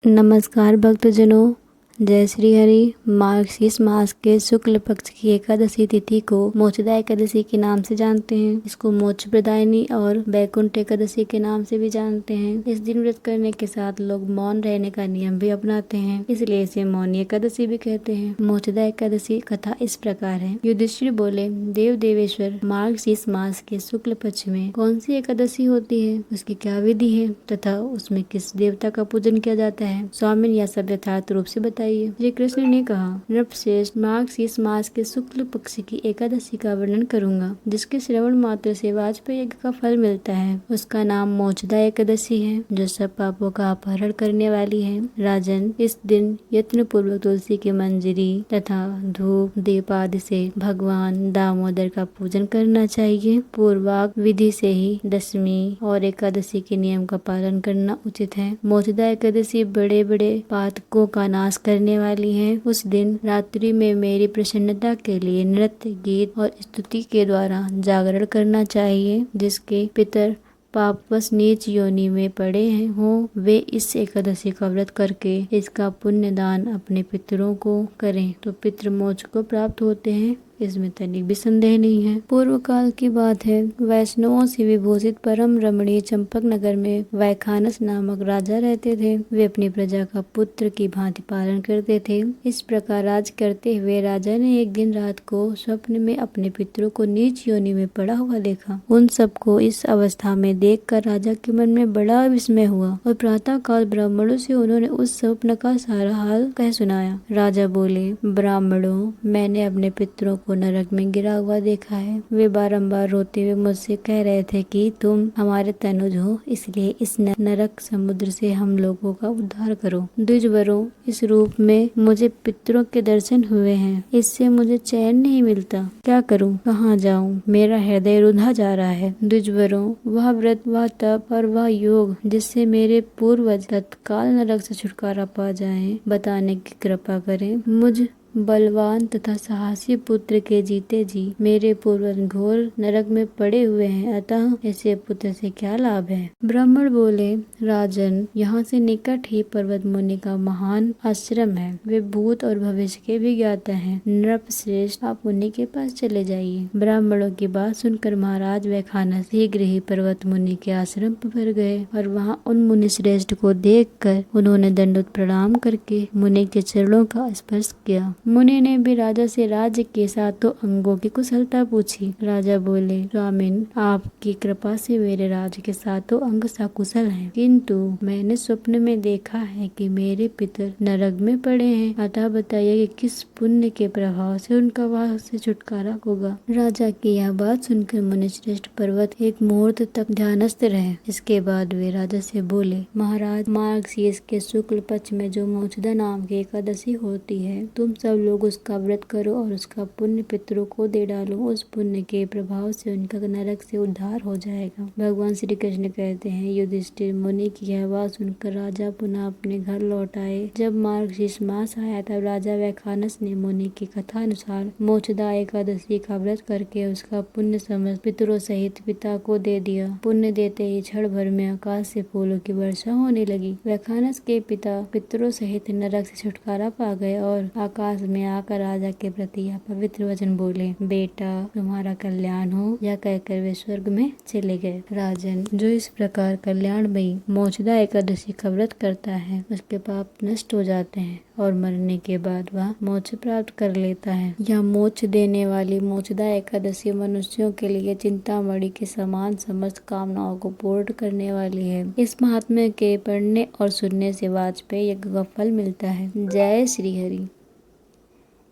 नमस्कार भक्तजनों, जय श्री हरि। मार्गशीर्ष मास के शुक्ल पक्ष की एकादशी तिथि को मोक्षदा एकादशी के नाम से जानते हैं। इसको मोक्ष प्रदायिनी और वैकुंठ एकादशी के नाम से भी जानते हैं। इस दिन व्रत करने के साथ लोग मौन रहने का नियम भी अपनाते हैं, इसलिए इसे मौनी एकादशी भी कहते हैं। मोक्षदा एकादशी कथा इस प्रकार है। युधिष्ठिर बोले, देव देवेश्वर, मार्गशीर्ष मास के शुक्ल पक्ष में कौन सी एकादशी होती है, उसकी क्या विधि है तथा उसमें किस देवता का पूजन किया जाता है? स्वामी यह सब यथार्थ रूप से बताइए। श्री कृष्ण ने कहा, नृपश्रेष्ठ, मार्गशीर्ष मास के शुक्ल पक्ष की एकादशी का वर्णन करूंगा, जिसके श्रवण मात्र से वाजपेय यज्ञ का फल मिलता है। उसका नाम मोक्षदा एकादशी है, जो सब पापों का अपहरण करने वाली है। राजन, इस दिन यत्न पूर्वक तुलसी की मंजरी तथा धूप दीप आदि से भगवान दामोदर का पूजन करना चाहिए। पूर्वाक विधि से ही दशमी और एकादशी के नियम का पालन करना उचित है। मोक्षदा एकादशी बड़े बड़े पातकों का नाश करने वाली है। उस दिन रात्रि में मेरी प्रसन्नता के लिए नृत्य, गीत और स्तुति के द्वारा जागरण करना चाहिए। जिसके पितर पापवश नीच योनि में पड़े हैं वे इस एकादशी का व्रत करके इसका पुण्य दान अपने पितरों को करें तो पितृ मोक्ष को प्राप्त होते हैं। इसमें तनिक भी संदेह नहीं है। पूर्व काल की बात है। वैष्णवों से विभूषित परम रमणीय चंपक नगर में वैखानस नामक राजा रहते थे। वे अपनी प्रजा का पुत्र की भांति पालन करते थे। इस प्रकार राज करते हुए राजा ने एक दिन रात को स्वप्न में अपने पितरों को नीच योनि में पड़ा हुआ देखा। उन सबको इस अवस्था में देखकर राजा के मन में बड़ा विस्मय हुआ और प्रातः काल ब्राह्मणों से उन्होंने उस स्वप्न का सारा हाल कह सुनाया। राजा बोले, ब्राह्मणों, मैंने अपने पितरों को नरक में गिरा हुआ देखा है। वे बारंबार रोते हुए मुझसे कह रहे थे कि तुम हमारे तनुज हो, इसलिए इस नरक समुद्र से हम लोगों का उद्धार करो। द्विजवरों, इस रूप में मुझे पितरों के दर्शन हुए हैं, इससे मुझे चैन नहीं मिलता। क्या करूं, कहाँ जाऊं? मेरा हृदय रुंधा जा रहा है। द्विजवरों, वह व्रत, वह तप और वह योग जिससे मेरे पूर्वज तत्काल नरक से छुटकारा पा जाएं, बताने की कृपा करें। मुझ बलवान तथा साहसी पुत्र के जीते जी मेरे पूर्वज घोर नरक में पड़े हुए हैं, अतः ऐसे पुत्र से क्या लाभ है? ब्राह्मण बोले, राजन, यहाँ से निकट ही पर्वत मुनि का महान आश्रम है। वे भूत और भविष्य के भी ज्ञाता हैं। नृपश्रेष्ठ, आप उन्हीं के पास चले जाइए। ब्राह्मणों की बात सुनकर महाराज वैखानस शीघ्र ही पर्वत मुनि के आश्रम पर गए और वहाँ उन मुनि श्रेष्ठ को देखकर उन्होंने दंडवत प्रणाम करके मुनि के चरणों का स्पर्श किया। मुनि ने भी राजा से राज्य के सातों अंगों की कुशलता पूछी। राजा बोले, स्वामिन, आपकी कृपा से मेरे राज्य के सातों अंग सकुशल हैं, किंतु मैंने स्वप्न में देखा है कि मेरे पितर नरक में पड़े हैं, अतः बताइए कि किस पुण्य के प्रभाव से उनका वहां से छुटकारा होगा। राजा की यह बात सुनकर मुनि श्रेष्ठ पर्वत एक मुहूर्त तक ध्यानस्थ रहे। इसके बाद वे राजा से बोले, महाराज, मार्गशीर्ष के शुक्ल पक्ष में जो मोक्षदा नाम की एकादशी होती है, तुम सब लोग उसका व्रत करो और उसका पुण्य पितरों को दे डालो। उस पुण्य के प्रभाव से उनका नरक से उद्धार हो जाएगा। भगवान श्री कृष्ण कहते हैं, युधिष्ठिर, मुनि की यह बात सुनकर राजा पुनः अपने घर लौट आए। जब मार्गशीर्ष मास आया तब राजा वैखानस ने मुनि की कथा अनुसार मोक्षदा एकादशी का व्रत करके उसका पुण्य समस्त पितरों सहित पिता को दे दिया। पुण्य देते ही क्षण भर में आकाश से फूलों की वर्षा होने लगी। वैखानस के पिता पितरों सहित नरक से छुटकारा पा गए और आकाश में आकर राजा के प्रति यह पवित्र वचन बोले, बेटा, तुम्हारा कल्याण हो। यह कहकर वे स्वर्ग में चले गए। राजन, जो इस प्रकार कल्याणमयी मोक्षदा एकादशी का व्रत करता है, उसके पाप नष्ट हो जाते हैं और मरने के बाद वह मोक्ष प्राप्त कर लेता है। यह मोक्ष देने वाली मोक्षदा एकादशी मनुष्यों के लिए चिंतामणि के समान समस्त कामनाओं को पूर्ण करने वाली है। इस महात्म्य के पढ़ने और सुनने से वाजपेय यज्ञ का फल मिलता है। जय श्री हरि।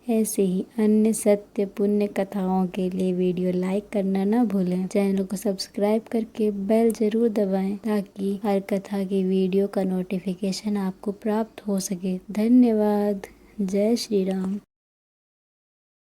ऐसे ही अन्य सत्य पुण्य कथाओं के लिए वीडियो लाइक करना न भूलें। चैनल को सब्सक्राइब करके बेल जरूर दबाएं ताकि हर कथा की वीडियो का नोटिफिकेशन आपको प्राप्त हो सके। धन्यवाद। जय श्री राम।